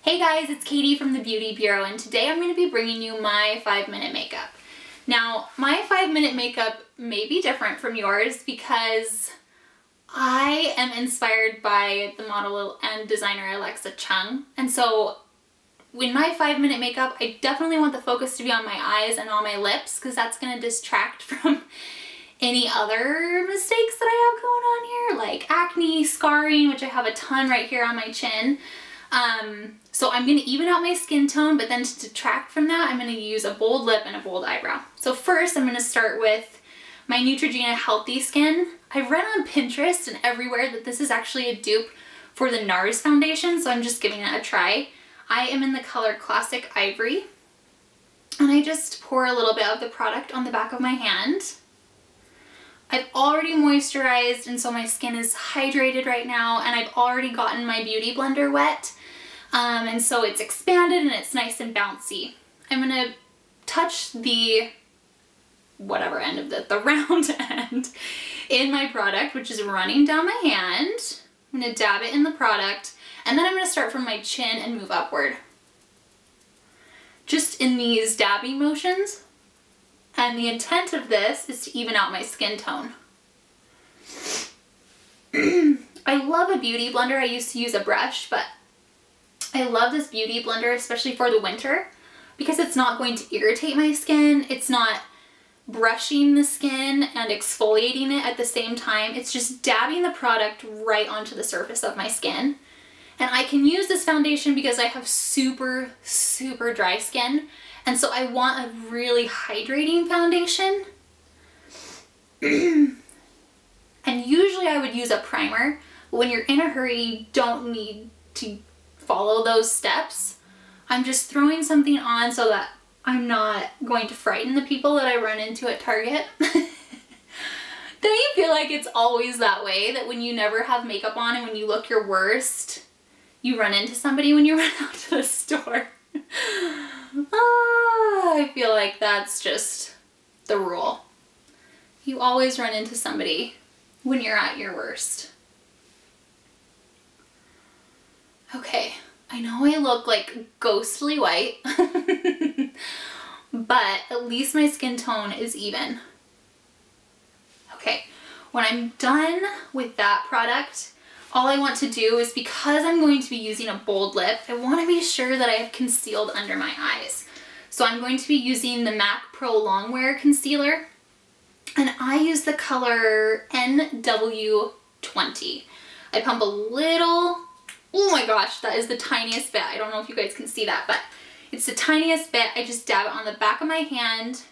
Hey guys, it's Katie from the Beauty Bureau, and today I'm going to be bringing you my 5-minute makeup. Now, my 5-minute makeup may be different from yours because I am inspired by the model and designer Alexa Chung, and so in my 5-minute makeup, I definitely want the focus to be on my eyes and on my lips because that's going to distract from any other mistakes that I have going on here, like acne, scarring, which I have a ton right here on my chin. So I'm going to even out my skin tone, but then to detract from that, I'm going to use a bold lip and a bold eyebrow. So first I'm going to start with my Neutrogena Healthy Skin. I've read on Pinterest and everywhere that this is actually a dupe for the NARS foundation, so I'm just giving it a try. I am in the color Classic Ivory, and I just pour a little bit of the product on the back of my hand. I've already moisturized, and so my skin is hydrated right now, and I've already gotten my beauty blender wet, and so it's expanded and it's nice and bouncy. I'm gonna touch the whatever end of the round end in my product, which is running down my hand. I'm gonna dab it in the product, and then I'm gonna start from my chin and move upward. Just in these dabbing motions. And the intent of this is to even out my skin tone. I love a beauty blender. I used to use a brush, but I love this beauty blender, especially for the winter, because it's not going to irritate my skin. It's not brushing the skin and exfoliating it at the same time. It's just dabbing the product right onto the surface of my skin. And I can use this foundation because I have super, super dry skin. And so I want a really hydrating foundation. And usually I would use a primer. But when you're in a hurry, you don't need to follow those steps. I'm just throwing something on so that I'm not going to frighten the people that I run into at Target. Don't you feel like it's always that way? That when you never have makeup on and when you look your worst, you run into somebody when you run out to the store? I feel like that's just the rule. You always run into somebody when you're at your worst. Okay, I know I look like ghostly white, but at least my skin tone is even. Okay, when I'm done with that product, all I want to do is, because I'm going to be using a bold lip, I want to be sure that I have concealed under my eyes. So I'm going to be using the MAC Pro Longwear Concealer, and I use the color NW20. I pump a little, oh my gosh, that is the tiniest bit. I don't know if you guys can see that, but it's the tiniest bit. I just dab it on the back of my hand.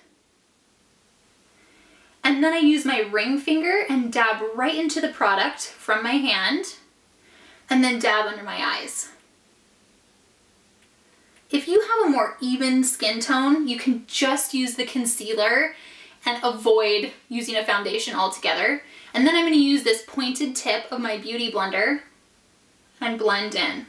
And then I use my ring finger and dab right into the product from my hand, and then dab under my eyes. If you have a more even skin tone, you can just use the concealer and avoid using a foundation altogether. And then I'm going to use this pointed tip of my beauty blender and blend in.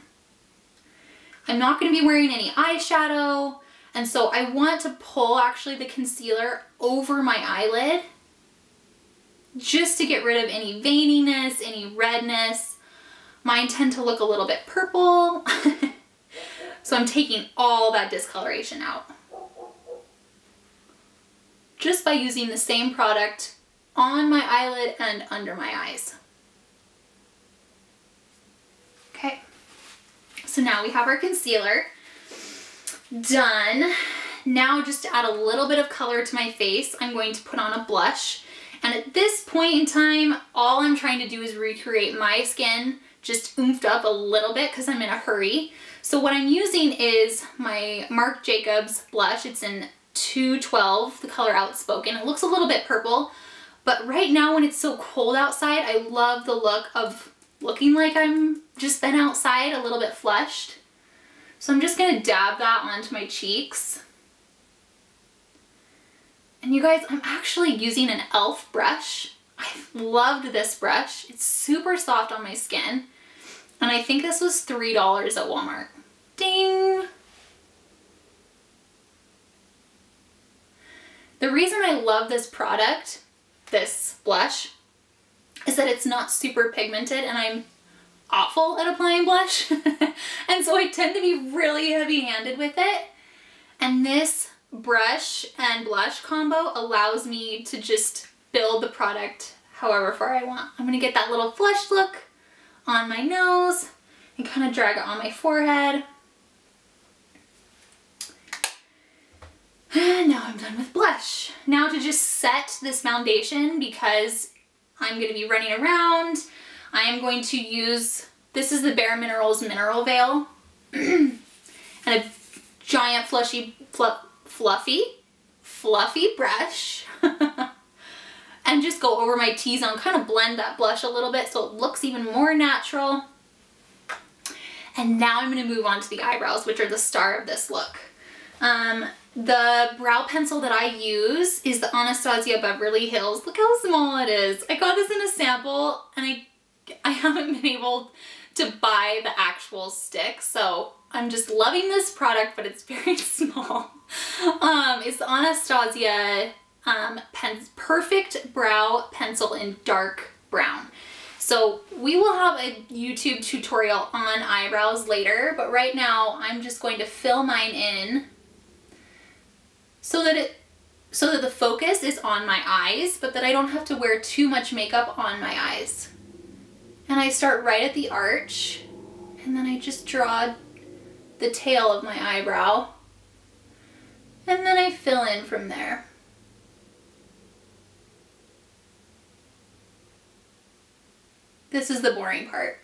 I'm not going to be wearing any eyeshadow, and so I want to pull actually the concealer over my eyelid, just to get rid of any veininess, any redness. Mine tend to look a little bit purple. So I'm taking all that discoloration out. Just by using the same product on my eyelid and under my eyes. Okay, so now we have our concealer done. Now, just to add a little bit of color to my face, I'm going to put on a blush. And at this point in time, all I'm trying to do is recreate my skin, just oomphed up a little bit because I'm in a hurry. So what I'm using is my Marc Jacobs blush. It's in 212, the color Outspoken. It looks a little bit purple, but right now when it's so cold outside, I love the look of looking like I'm just been outside, a little bit flushed. So I'm just gonna dab that onto my cheeks. And you guys, I'm actually using an E.L.F. brush. I've loved this brush. It's super soft on my skin. And I think this was $3 at Walmart. Ding! The reason I love this product, this blush, is that it's not super pigmented, and I'm awful at applying blush. And so I tend to be really heavy-handed with it. And this brush and blush combo allows me to just build the product however far I want. I'm gonna get that little flush look on my nose and kind of drag it on my forehead. And now I'm done with blush. Now to just set this foundation, because I'm going to be running around, I am going to use, this is the bareMinerals Mineral Veil, and a giant fluffy brush, and just go over my T-zone, kind of blend that blush a little bit so it looks even more natural. And now I'm going to move on to the eyebrows, which are the star of this look. The brow pencil that I use is the Anastasia Beverly Hills. Look how small it is. I got this in a sample, and I haven't been able to buy the actual stick, so I'm just loving this product, but it's very small. It's the Anastasia Perfect Brow Pencil in dark brown. So we will have a YouTube tutorial on eyebrows later, but right now I'm just going to fill mine in so that the focus is on my eyes, but that I don't have to wear too much makeup on my eyes. And I start right at the arch, and then I just draw the tail of my eyebrow, and then I fill in from there. This is the boring part,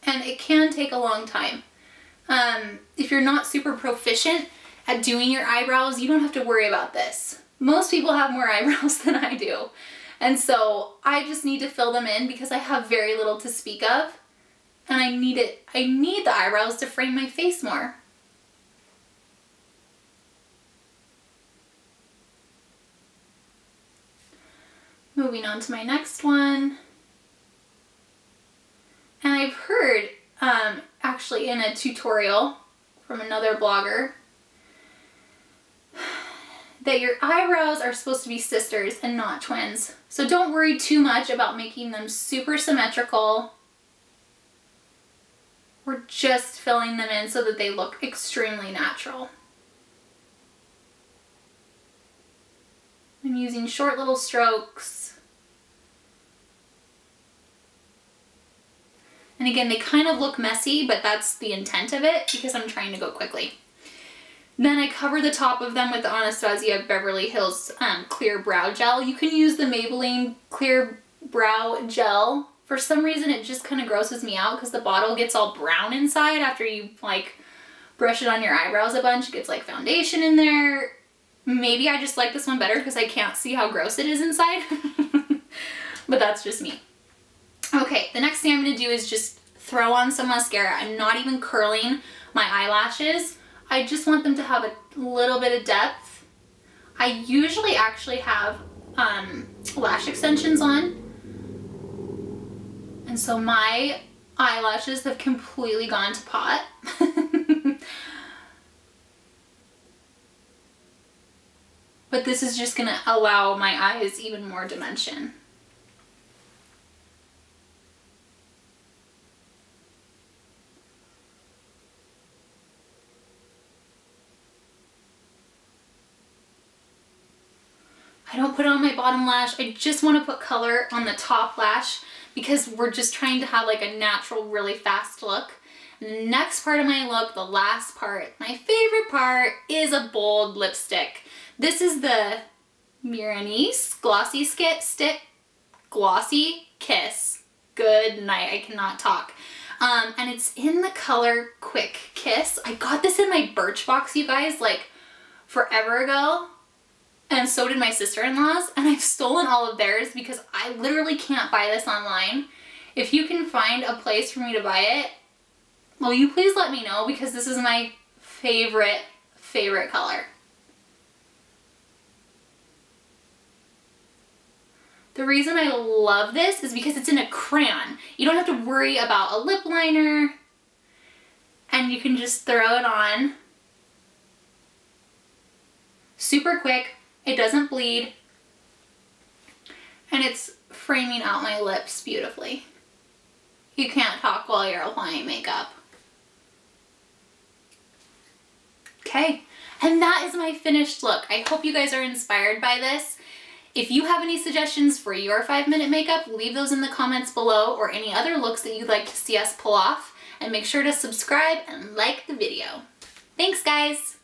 and it can take a long time. If you're not super proficient at doing your eyebrows, you don't have to worry about this. Most people have more eyebrows than I do. And so I just need to fill them in because I have very little to speak of. And I need the eyebrows to frame my face more. Moving on to my next one. And I've heard, actually in a tutorial from another blogger, that your eyebrows are supposed to be sisters and not twins. So don't worry too much about making them super symmetrical. We're just filling them in so that they look extremely natural. I'm using short little strokes. And again, they kind of look messy, but that's the intent of it because I'm trying to go quickly. Then I cover the top of them with the Anastasia Beverly Hills Clear Brow Gel. You can use the Maybelline Clear Brow Gel. For some reason, it just kind of grosses me out because the bottle gets all brown inside after you like brush it on your eyebrows a bunch. It gets like foundation in there. Maybe I just like this one better because I can't see how gross it is inside. But that's just me. Okay, the next thing I'm going to do is just throw on some mascara. I'm not even curling my eyelashes. I just want them to have a little bit of depth. I usually actually have lash extensions on. And so my eyelashes have completely gone to pot. But this is just going to allow my eyes even more dimension. I don't put it on my bottom lash. I just want to put color on the top lash because we're just trying to have like a natural, really fast look. And the next part of my look, the last part, my favorite part, is a bold lipstick. This is the Mirenesse Glossy Glossy Kiss. Good night, I cannot talk. And it's in the color Quick Kiss. I got this in my Birchbox, you guys, like forever ago. And so did my sister-in-laws, and I've stolen all of theirs because I literally can't buy this online. If you can find a place for me to buy it, will you please let me know because this is my favorite color. The reason I love this is because it's in a crayon. You don't have to worry about a lip liner, and you can just throw it on super quick. It doesn't bleed, and it's framing out my lips beautifully. You can't talk while you're applying makeup. Okay, and that is my finished look. I hope you guys are inspired by this. If you have any suggestions for your 5-minute makeup, leave those in the comments below, or any other looks that you'd like to see us pull off. And make sure to subscribe and like the video. Thanks, guys!